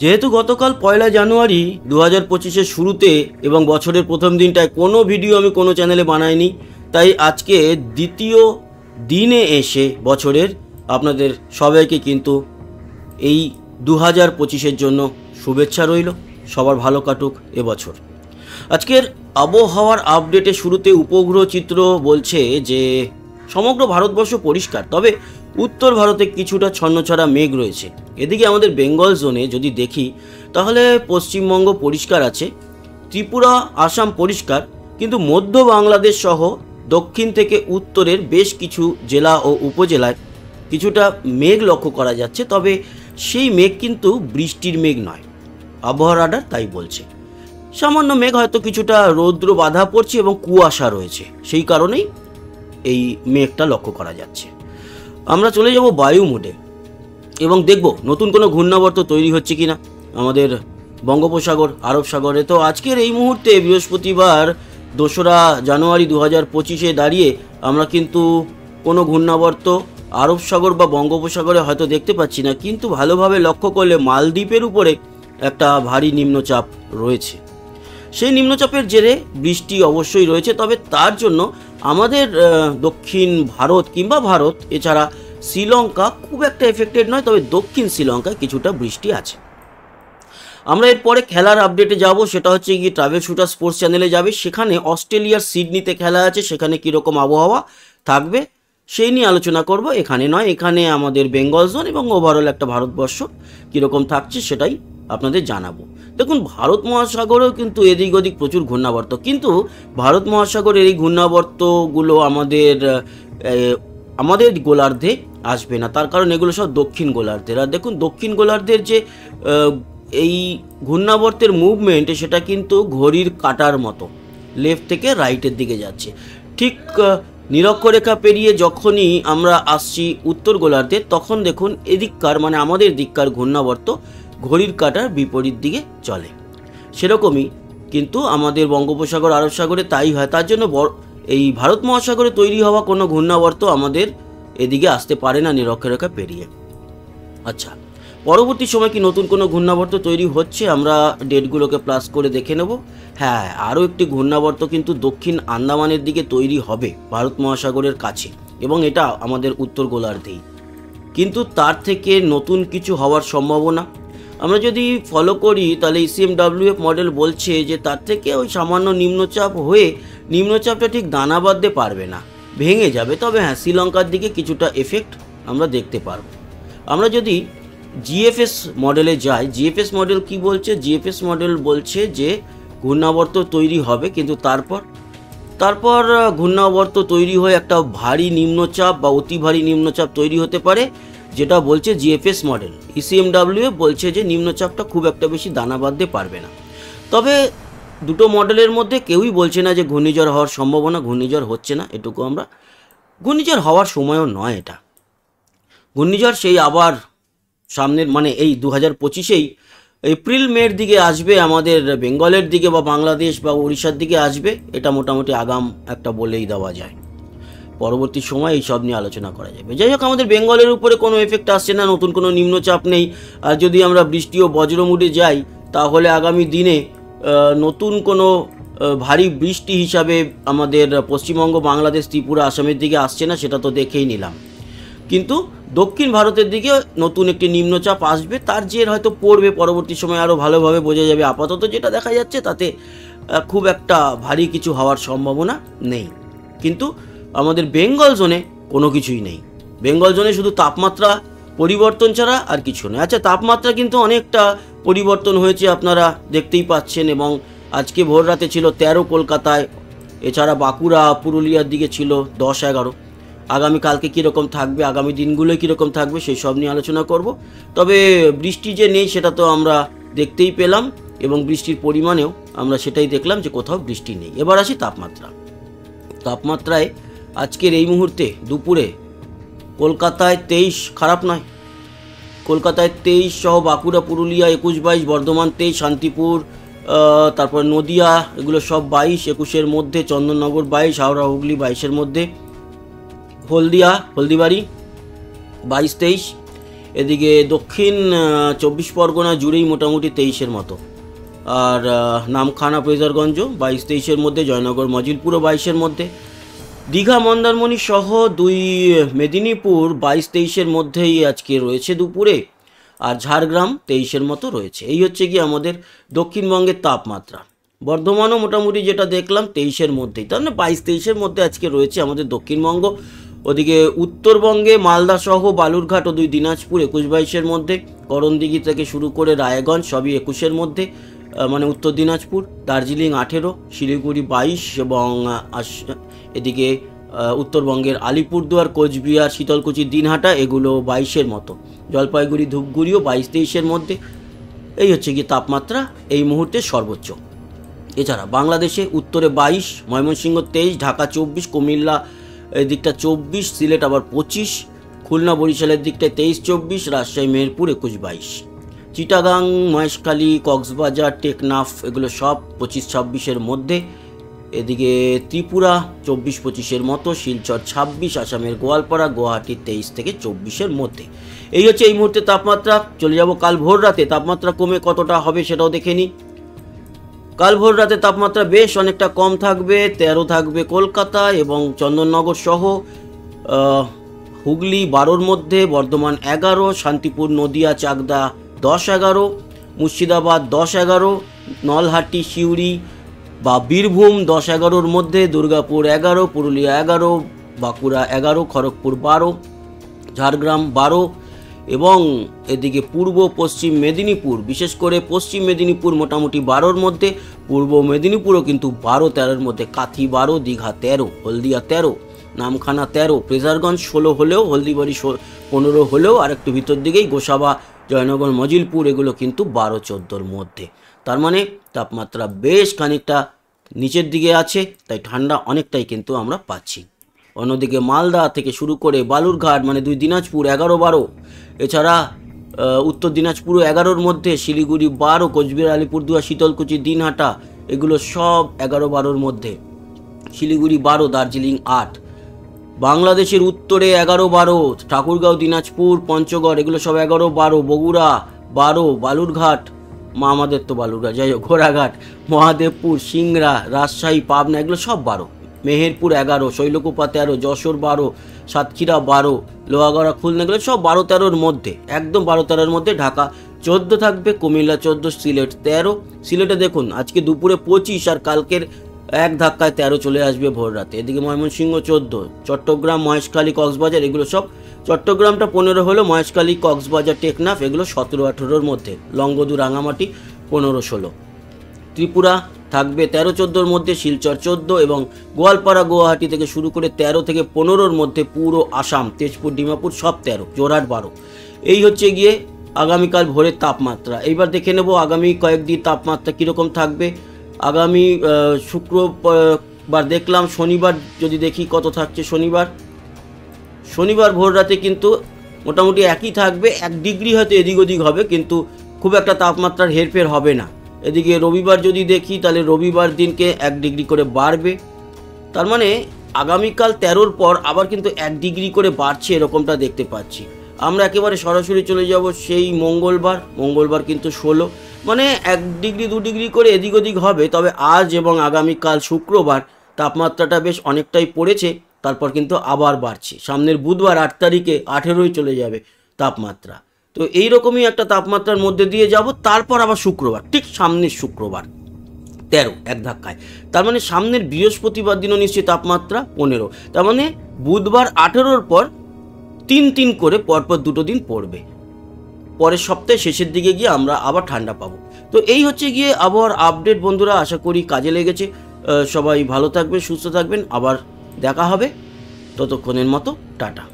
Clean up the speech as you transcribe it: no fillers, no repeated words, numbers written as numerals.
যেহেতু গতকাল 1 জানুয়ারি 2025-এর শুরুতে এবং বছরের প্রথম দিনটায় কোনো ভিডিও আমি কোনো চ্যানেলে বানাইনি, তাই আজকে দ্বিতীয় দিনে এসে বছরের আপনাদের সবাইকে কিন্তু এই 2025-এর জন্য শুভেচ্ছা রইল। সবার ভালো কাটুক এবছর। আজকের আবহাওয়ার আপডেটের শুরুতে উপগ্রহ চিত্র বলছে যে সমগ্র ভারতবর্ষ পরিষ্কার, তবে উত্তর ভারতে কিছুটা ছন্নছাড়া মেঘ রয়েছে। এদিকে আমাদের বেঙ্গল জোনে যদি দেখি তাহলে পশ্চিমবঙ্গ পরিষ্কার আছে, ত্রিপুরা আসাম পরিষ্কার, কিন্তু মধ্য বাংলাদেশ সহ দক্ষিণ থেকে উত্তরের বেশ কিছু জেলা ও উপজেলায় কিছুটা মেঘ লক্ষ্য করা যাচ্ছে, তবে সেই মেঘ কিন্তু বৃষ্টির মেঘ নয়। আবহাওয়া রাডার তাই বলছে। সামান্য মেঘ, হয়তো কিছুটা রৌদ্র বাধা পড়ছে এবং কুয়াশা রয়েছে, সেই কারণেই এই মেঘটা লক্ষ্য করা যাচ্ছে। আমরা চলে যাব বায়ু মোডে এবং দেখব নতুন কোনো ঘূর্ণাবর্ত তৈরি হচ্ছে কিনা আমাদের বঙ্গোপসাগর, আরব সাগরে। তো আজকের এই মুহূর্তে বৃহস্পতিবার 2রা জানুয়ারি 2025-এ দাঁড়িয়ে আমরা কিন্তু কোনো ঘূর্ণাবর্ত আরব সাগর বা বঙ্গোপসাগরে হয়তো দেখতে পাচ্ছি না, কিন্তু ভালোভাবে লক্ষ্য করলে মালদ্বীপের উপরে একটা ভারী নিম্নচাপ রয়েছে। সেই নিম্নচাপের জেরে বৃষ্টি অবশ্যই রয়েছে, তবে তার জন্য আমাদের দক্ষিণ ভারত কিংবা ভারত এছাড়া শ্রীলঙ্কা খুব একটা এফেক্টেড নয়, তবে দক্ষিণ শ্রীলঙ্কায় কিছুটা বৃষ্টি আছে। আমরা এরপরে খেলার আপডেটে যাব, সেটা হচ্ছে গিয়ে ট্রাভেল শুটার স্পোর্টস চ্যানেলে যাবে। সেখানে অস্ট্রেলিয়ার সিডনিতে খেলা আছে, সেখানে কীরকম আবহাওয়া থাকবে সেই নিয়ে আলোচনা করব। এখানে নয়, এখানে আমাদের বেঙ্গল জোন এবং ওভারঅল একটা ভারতবর্ষ কীরকম থাকছে সেটাই আপনাদের জানাবো। দেখুন, ভারত মহাসাগরেও কিন্তু এদিক ওদিক প্রচুর ঘূর্ণাবর্ত, কিন্তু ভারত মহাসাগরের এই ঘূর্ণাবর্তগুলো আমাদের গোলার্ধে আসবে না, তার কারণ এগুলো সব দক্ষিণ গোলার্ধের। আর দেখুন, দক্ষিণ গোলার্ধের যে এই ঘূর্ণাবর্তের মুভমেন্ট সেটা কিন্তু ঘড়ির কাঁটার মতো লেফট থেকে রাইটের দিকে যাচ্ছে। ঠিক নিরক্ষরেখা পেরিয়ে যখনই আমরা আসছি উত্তর গোলার্ধে, তখন দেখুন এদিককার মানে আমাদের দিককার ঘূর্ণাবর্ত ঘড়ির কাঁটার বিপরীত দিকে চলে। সেরকমই কিন্তু আমাদের বঙ্গোপসাগর, আরব সাগরে তাই হয়। তার জন্য এই ভারত মহাসাগরে তৈরি হওয়া কোনো ঘূর্ণাবর্ত আমাদের এদিকে আসতে পারে না নিরক্ষরেখা পেরিয়ে। আচ্ছা, পরবর্তী সময় কি নতুন কোনো ঘূর্ণাবর্ত তৈরি হচ্ছে? আমরা ডেটগুলোকে প্লাস করে দেখে নেব। হ্যাঁ, আরও একটি ঘূর্ণাবর্ত কিন্তু দক্ষিণ আন্দামানের দিকে তৈরি হবে ভারত মহাসাগরের কাছে, এবং এটা আমাদের উত্তর গোলার্ধেই। কিন্তু তার থেকে নতুন কিছু হওয়ার সম্ভাবনা আমরা যদি ফলো করি তাহলে ECMWF মডেল বলছে যে তার থেকে ওই সামান্য নিম্নচাপ হয়ে নিম্নচাপটা ঠিক দানা বাঁধতে পারবে না, ভেঙে যাবে। তবে হ্যাঁ, শ্রীলঙ্কার দিকে কিছুটা এফেক্ট আমরা দেখতে পারব। আমরা যদি GFS মডেলে যাই, GFS মডেল কি বলছে? GFS মডেল বলছে যে ঘূর্ণাবর্ত তৈরি হবে, কিন্তু তারপর ঘূর্ণাবর্ত তৈরি হয়ে একটা ভারী নিম্নচাপ বা অতি ভারী নিম্নচাপ তৈরি হতে পারে, যেটা বলছে GFS মডেল। ECMWF বলছে যে নিম্নচাপটা খুব একটা বেশি দানা বাঁধতে পারবে না। তবে দুটো মডেলের মধ্যে কেউই বলছে না যে ঘূর্ণিঝড় হওয়ার সম্ভাবনা। ঘূর্ণিঝড় হচ্ছে না, এটুকু আমরা, ঘূর্ণিঝড় হওয়ার সময়ও নয় এটা। ঘূর্ণিঝড় সেই আবার সামনের মানে এই 2025-এই এপ্রিল মের দিকে আসবে, আমাদের বেঙ্গলের দিকে বা বাংলাদেশ বা উড়িষ্যার দিকে আসবে। এটা মোটামুটি আগাম একটা বলেই দেওয়া যায়। পরবর্তী সময় এই সব নিয়ে আলোচনা করা যাবে। যাই হোক, আমাদের বেঙ্গলের উপরে কোনো এফেক্ট আসছে না, নতুন কোনো নিম্নচাপ নেই। আর যদি আমরা বৃষ্টি ও বজ্রমুডে যাই তাহলে আগামী দিনে নতুন কোনো ভারী বৃষ্টি হিসাবে আমাদের পশ্চিমবঙ্গ, বাংলাদেশ, ত্রিপুরা, আসামের দিকে আসছে না, সেটা তো দেখেই নিলাম। কিন্তু দক্ষিণ ভারতের দিকে নতুন একটি নিম্নচাপ আসবে, তার জের হয়তো পড়বে পরবর্তী সময়, আরও ভালোভাবে বোঝা যাবে। আপাতত যেটা দেখা যাচ্ছে তাতে খুব একটা ভারী কিছু হওয়ার সম্ভাবনা নেই। কিন্তু আমাদের বেঙ্গল জোনে কোনো কিছুই নেই। বেঙ্গল জোনে শুধু তাপমাত্রা পরিবর্তন ছাড়া আর কিছু নেই। আচ্ছা, তাপমাত্রা কিন্তু অনেকটা পরিবর্তন হয়েছে, আপনারা দেখতেই পাচ্ছেন। এবং আজকে ভোর রাতে ছিল 13 কলকাতায়, এছাড়া বাঁকুড়া, পুরুলিয়ার দিকে ছিল 10-11। আগামীকালকে কীরকম থাকবে, আগামী দিনগুলোয় কীরকম থাকবে সেই সব নিয়ে আলোচনা করব। তবে বৃষ্টি যে নেই সেটা তো আমরা দেখতেই পেলাম, এবং বৃষ্টির পরিমাণেও আমরা সেটাই দেখলাম যে কোথাও বৃষ্টি নেই। এবার আসি তাপমাত্রায় আজকের এই মুহূর্তে দুপুরে কলকাতায় 23, খারাপ নয়। কলকাতায় 23 সহ বাঁকুড়া, পুরুলিয়া 21-22, বর্ধমান 23, শান্তিপুর, তারপর নদিয়া এগুলো সব 22, 21-এর মধ্যে, চন্দননগর 22, হাওড়া হুগলি 22-এর মধ্যে, হলদিবাড়ি 22-23, এদিকে দক্ষিণ 24 পরগনা জুড়েই মোটামুটি 23-এর মতো। আর নামখানা ফ্রেজারগঞ্জ 22-23-এর মধ্যে, জয়নগর মজিলপুরও 22-এর মধ্যে, দীঘা মন্দারমণি সহ 2 মেদিনীপুর 22-23-এর মধ্যেই আজকে রয়েছে দুপুরে। আর ঝাড়গ্রাম 23-এর মতো রয়েছে। এই হচ্ছে কি আমাদের দক্ষিণবঙ্গের তাপমাত্রা। বর্ধমানও মোটামুটি যেটা দেখলাম 23-এর মধ্যেই, তার মানে 22-23-এর মধ্যে আজকে রয়েছে আমাদের দক্ষিণবঙ্গ। ওদিকে উত্তরবঙ্গে মালদা সহ বালুরঘাট ও 2 দিনাজপুর 21-22-এর মধ্যে, করণদিঘি থেকে শুরু করে রায়গঞ্জ সবই 21-এর মধ্যে, মানে উত্তর দিনাজপুর, দার্জিলিং 18, শিলিগুড়ি 22 এবং এদিকে উত্তরবঙ্গের আলিপুরদুয়ার, কোচবিহার, শীতলকুচি, দিনহাটা এগুলো 22-এর মতো, জলপাইগুড়ি ধূপগুড়িও 22-23-এর মধ্যে। এই হচ্ছে কি তাপমাত্রা এই মুহূর্তে সর্বোচ্চ। এছাড়া বাংলাদেশে উত্তরে 22, ময়মনসিংহ 23, ঢাকা 24, কুমিল্লা এই দিকটা 24, সিলেট আবার 25, খুলনা বরিশালের দিকটায় 23-24, রাজশাহী মেহেরপুর 21-22, চিটাগাং, মহেশখালী, কক্সবাজার, টেকনাফ এগুলো সব 25-26-এর মধ্যে। এদিকে ত্রিপুরা 24-25-এর মতো, শিলচর 26, আসামের গোয়ালপাড়া, গুয়াহাটি 23 থেকে 24-এর মধ্যে। এই হচ্ছে এই মুহূর্তে তাপমাত্রা। চলে যাব কাল ভোর রাতে তাপমাত্রা কমে কতটা হবে সেটাও দেখে নিই। কাল ভোর রাতে তাপমাত্রা বেশ অনেকটা কম থাকবে। 13 থাকবে কলকাতা এবং চন্দননগর সহ, হুগলি 12-র মধ্যে, বর্ধমান 11, শান্তিপুর, নদিয়া, চাকদা 10-11, মুর্শিদাবাদ 10-11, নলহাটি, সিউড়ি বা বীরভূম 10-11-র মধ্যে, দুর্গাপুর 11, পুরুলিয়া 11, বাঁকুড়া 11, খড়গপুর 12, ঝাড়গ্রাম 12 এবং এদিকে পূর্ব পশ্চিম মেদিনীপুর, বিশেষ করে পশ্চিম মেদিনীপুর মোটামুটি 12-র মধ্যে, পূর্ব মেদিনীপুরও কিন্তু 12-13-এর মধ্যে, কাথি 12, দীঘা 13, হলদিয়া 13, নামখানা 13, ফ্রেজারগঞ্জ 16 হলেও, হলদিবাড়ি 15 হলেও আর একটু ভিতর দিকেই গোসাবা, জয়নগর মজিলপুর এগুলো কিন্তু 12-14-র মধ্যে। তার মানে তাপমাত্রা বেশ খানিকটা নিচের দিকে আছে, তাই ঠান্ডা অনেকটাই কিন্তু আমরা পাচ্ছি। অন্যদিকে মালদা থেকে শুরু করে বালুরঘাট মানে 2 দিনাজপুর 11-12, এছাড়া উত্তর দিনাজপুরও 11-র মধ্যে, শিলিগুড়ি 12, কোচবিহার, আলিপুরদুয়ার, শীতলকুচি, দিনহাটা এগুলো সব 11-12-র মধ্যে, শিলিগুড়ি 12, দার্জিলিং 8, বাংলাদেশের উত্তরে 11-12, ঠাকুরগাঁও, দিনাজপুর, পঞ্চগড় এগুলো সব 11-12, বগুড়া 12, বালুরঘাট, আমাদের তো বালুরঘাট যাই হোক, ঘোড়াঘাট, মহাদেবপুর, সিংড়া, রাজশাহী, পাবনা এগুলো সব 12, মেহেরপুর 11, শৈলকুপা 13, যশোর 12, সাতক্ষীরা 12, লোহাগড়া, খুলনা এগুলো সব 12-13-র মধ্যে, একদম 12-13-র মধ্যে। ঢাকা 14 থাকবে, কুমিল্লা 14, সিলেট 13, সিলেটে দেখুন আজকে দুপুরে 25 আর কালকের এক ধাক্কায় 13 চলে আসবে ভোর রাতে। এদিকে ময়মনসিংহ 14, চট্টগ্রাম, মহেশখালী, কক্সবাজার এগুলো সব, চট্টগ্রামটা 15 হলো, মহেশখালী, কক্সবাজার, টেকনাফ এগুলো 17-18-র মধ্যে, লংগদু, রাঙামাটি 15-16, ত্রিপুরা থাকবে 13-14-র মধ্যে, শিলচর 14 এবং গোয়ালপাড়া, গুয়াহাটি থেকে শুরু করে 13 থেকে 15-র মধ্যে, পুরো আসাম, তেজপুর, ডিমাপুর সব 13, জোরহাট 12। এই হচ্ছে গিয়ে আগামীকাল ভোরের তাপমাত্রা। এইবার দেখে নেব আগামী কয়েকদিন তাপমাত্রা কীরকম থাকবে। আগামী শুক্রবার দেখলাম, শনিবার যদি দেখি কত থাকছে। শনিবার ভোর রাতে কিন্তু মোটামুটি একই থাকবে, 1 ডিগ্রি হয়তো এদিক ওদিক হবে, কিন্তু খুব একটা তাপমাত্রার হেরফের হবে না। এদিকে রবিবার যদি দেখি তাহলে রবিবার দিনকে 1 ডিগ্রি করে বাড়বে। তার মানে আগামীকাল 13-র পর আবার কিন্তু 1 ডিগ্রি করে বাড়ছে, এরকমটা দেখতে পাচ্ছি। আমরা একেবারে সরাসরি চলে যাব সেই মঙ্গলবার কিন্তু 16, মানে 1 ডিগ্রি 2 ডিগ্রি করে এদিক ওদিক হবে। তবে আজ এবং আগামীকাল শুক্রবার তাপমাত্রাটা বেশ অনেকটাই পড়েছে, তারপর কিন্তু আবার বাড়ছে। সামনের বুধবার 8 তারিখে 18-ই চলে যাবে তাপমাত্রা। তো এইরকমই একটা তাপমাত্রার মধ্যে দিয়ে যাব। তারপর আবার শুক্রবার, ঠিক সামনের শুক্রবার 13 এক ধাক্কায়। তার মানে সামনের বৃহস্পতিবার দিনও নিশ্চয়ই তাপমাত্রা 15। তার মানে বুধবার 18-র পর 3 করে পরপর 2 দিন পড়বে। পরের সপ্তাহে শেষের দিকে গিয়ে আমরা আবার ঠান্ডা পাবো। তো এই হচ্ছে গিয়ে আবহাওয়ার আপডেট বন্ধুরা, আশা করি কাজে লেগেছে। সবাই ভালো থাকবেন, সুস্থ থাকবেন, আবার দেখা হবে। ততক্ষণের মতো টাটা।